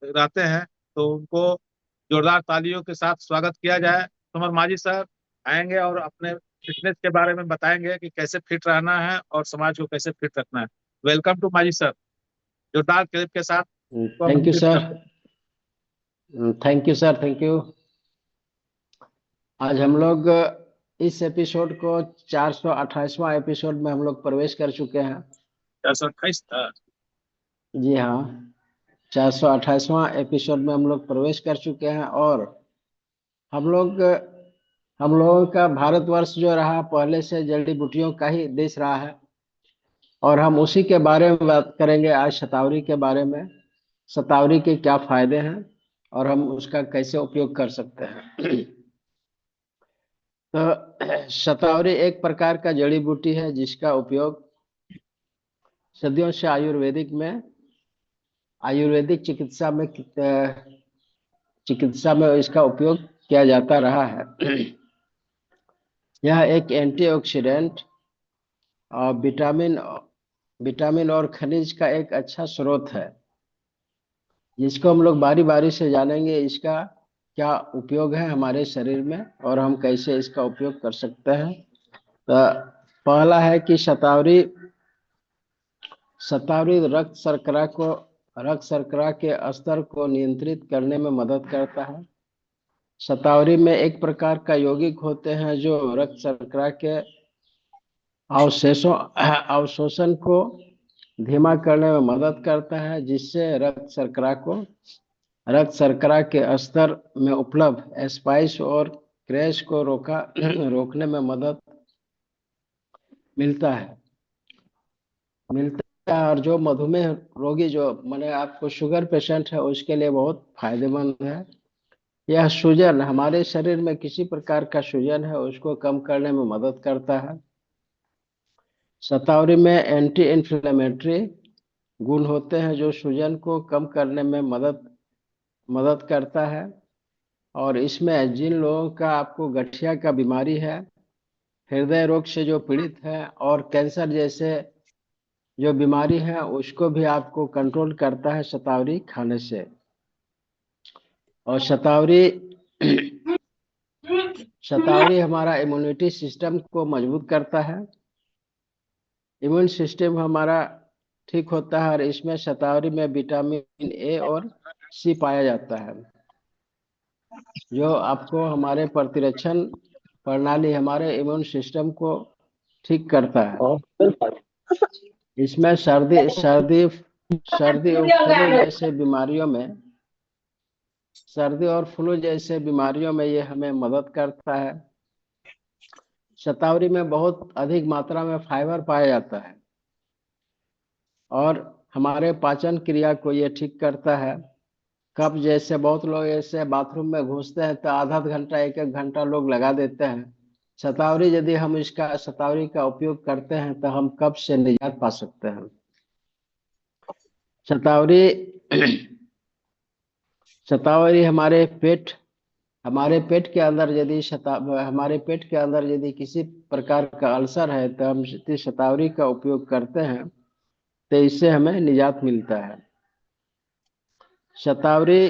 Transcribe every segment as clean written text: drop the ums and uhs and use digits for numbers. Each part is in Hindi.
रहते हैं, तो उनको जोरदार तालियों के साथ स्वागत किया जाए। सुमन माझी सर आएंगे और अपने फिटनेस के बारे में बताएंगे कि कैसे फिट रहना है और समाज को कैसे फिट रखना है। वेलकम टू माझी सर। जोरदार क्लिप के साथ को थैंक यू आमंत्रित सर। करते हैं। Thank you sir, thank you. आज हम लोग इस एपिसोड को 428वां एपिसोड में हम लोग प्रवेश कर चुके हैं। 428 था। जी हाँ, 428वां एपिसोड में हम लोग प्रवेश कर चुके हैं। और हम लोग हम लोगों का भारतवर्ष जो रहा पहले से जड़ी बूटियों का ही देश रहा है, और हम उसी के बारे में बात करेंगे आज, शतावरी के बारे में। शतावरी के क्या फायदे हैं और हम उसका कैसे उपयोग कर सकते हैं। तो शतावरी एक प्रकार का जड़ी बूटी है जिसका उपयोग सदियों से आयुर्वेदिक चिकित्सा में इसका उपयोग किया जाता रहा है। यह एक एंटीऑक्सीडेंट और विटामिन और खनिज का एक अच्छा स्रोत है, जिसको हम लोग बारी बारी से जानेंगे इसका क्या उपयोग है हमारे शरीर में और हम कैसे इसका उपयोग कर सकते हैं। तो पहला है कि शतावरी शतावरी रक्त शर्करा के स्तर को नियंत्रित करने में मदद करता है। शतावरी में एक प्रकार का यौगिक होते हैं जो रक्त शर्करा के अवशेषों अवशोषण को धीमा करने में मदद करता है, जिससे रक्त शर्करा के स्तर में उपलब्ध स्पाइस और क्रैश को रोकने में मदद मिलता है मिलता है। और जो मधुमेह रोगी, जो माने आपको शुगर पेशेंट है, उसके लिए बहुत फायदेमंद है। यह सूजन, हमारे शरीर में किसी प्रकार का सूजन है उसको कम करने में मदद करता है। शतावरी में एंटी इन्फ्लेमेटरी गुण होते हैं जो सूजन को कम करने में मदद मदद करता है। और इसमें जिन लोगों का आपको गठिया का बीमारी है, हृदय रोग से जो पीड़ित है और कैंसर जैसे जो बीमारी है, उसको भी आपको कंट्रोल करता है शतावरी खाने से। और शतावरी हमारा इम्यूनिटी सिस्टम को मजबूत करता है। इम्यून सिस्टम हमारा ठीक होता है, और इसमें शतावरी में विटामिन ए और सी पाया जाता है, जो आपको हमारे प्रतिरक्षण प्रणाली, हमारे इम्यून सिस्टम को ठीक करता है। इसमें सर्दी और फ्लू जैसे बीमारियों में ये हमें मदद करता है। शतावरी में बहुत अधिक मात्रा में फाइबर पाया जाता है और हमारे पाचन क्रिया को ये ठीक करता है। कब जैसे बहुत लोग ऐसे बाथरूम में घुसते हैं तो आधा आधा घंटा, एक एक घंटा लोग लगा देते हैं। यदि हम इसका शतावरी का उपयोग करते हैं तो हम कब्ज से निजात पा सकते हैं। शतावरी शतावरी हमारे पेट के अंदर यदि किसी प्रकार का अल्सर है तो हम यदि शतावरी का उपयोग करते हैं तो इससे हमें निजात मिलता है। शतावरी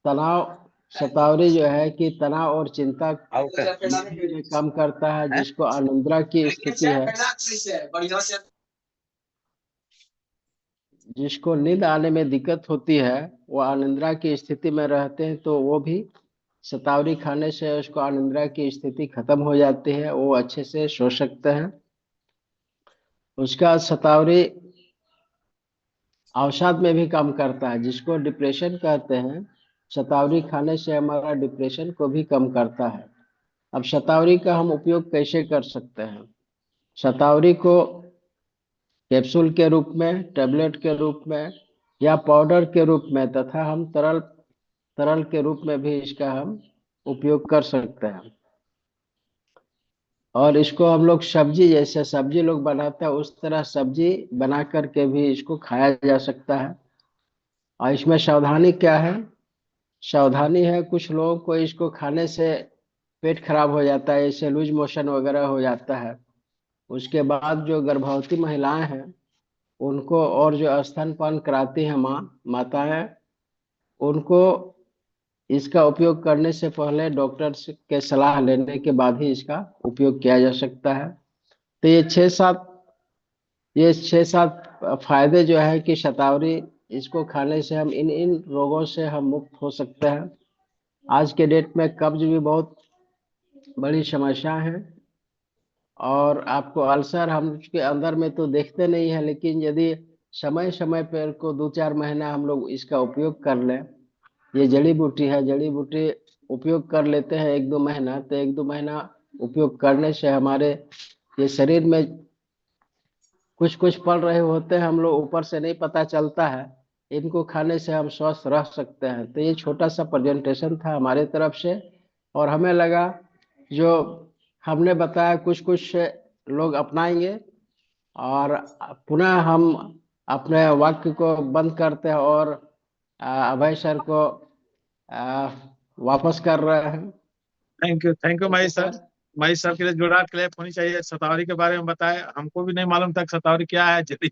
तनाव शतावरी जो है कि तनाव और चिंता में कम करता है, जिसको अनिद्रा की स्थिति है, जिसको नींद आने में दिक्कत होती है, वो अनिद्रा की स्थिति में रहते हैं, तो वो भी शतावरी खाने से उसको अनिद्रा की स्थिति खत्म हो जाती है, वो अच्छे से सो सकते हैं। उसका शतावरी अवसाद में भी कम करता है, जिसको डिप्रेशन कहते हैं। शतावरी खाने से हमारा डिप्रेशन को भी कम करता है। अब शतावरी का हम उपयोग कैसे कर सकते हैं? शतावरी को कैप्सूल के रूप में, टेबलेट के रूप में या पाउडर के रूप में, तथा हम तरल तरल के रूप में भी इसका हम उपयोग कर सकते हैं। और इसको हम लोग सब्जी, जैसे सब्जी लोग बनाते हैं उस तरह सब्जी बना करके भी इसको खाया जा सकता है। और इसमें सावधानी क्या है? सावधानी है, कुछ लोगों को इसको खाने से पेट खराब हो जाता है, जैसे लूज मोशन वगैरह हो जाता है। उसके बाद जो गर्भवती महिलाएं हैं उनको, और जो स्तनपान कराती हैं माताएं, उनको इसका उपयोग करने से पहले डॉक्टर के सलाह लेने के बाद ही इसका उपयोग किया जा सकता है। तो ये छह सात फायदे जो है कि शतावरी, इसको खाने से हम इन इन रोगों से हम मुक्त हो सकते हैं। आज के डेट में कब्ज भी बहुत बड़ी समस्या है, और आपको अल्सर हम उसके अंदर में तो देखते नहीं है, लेकिन यदि समय समय पर को 2-4 महीना हम लोग इसका उपयोग कर लें, ये जड़ी बूटी है, जड़ी बूटी उपयोग कर लेते हैं 1-2 महीना, तो 1-2 महीना उपयोग करने से हमारे ये शरीर में कुछ कुछ पल रहे होते हैं, हम लोग ऊपर से नहीं पता चलता है। इनको खाने से हम स्वस्थ रह सकते हैं। तो ये छोटा सा प्रेजेंटेशन था हमारे तरफ से, और हमें लगा जो हमने बताया कुछ कुछ लोग अपनाएंगे। और पुनः हम अपने वाक्य को बंद करते हैं, और अभय सर को वापस कर रहे हैं। थैंक यू ठीक है Mahesh sir. Sir. Mahesh sir के लिए जोरदार क्लैप होनी चाहिए। शतावरी के बारे में बताए, हमको भी नहीं मालूम था कि शतावरी क्या है, जड़ी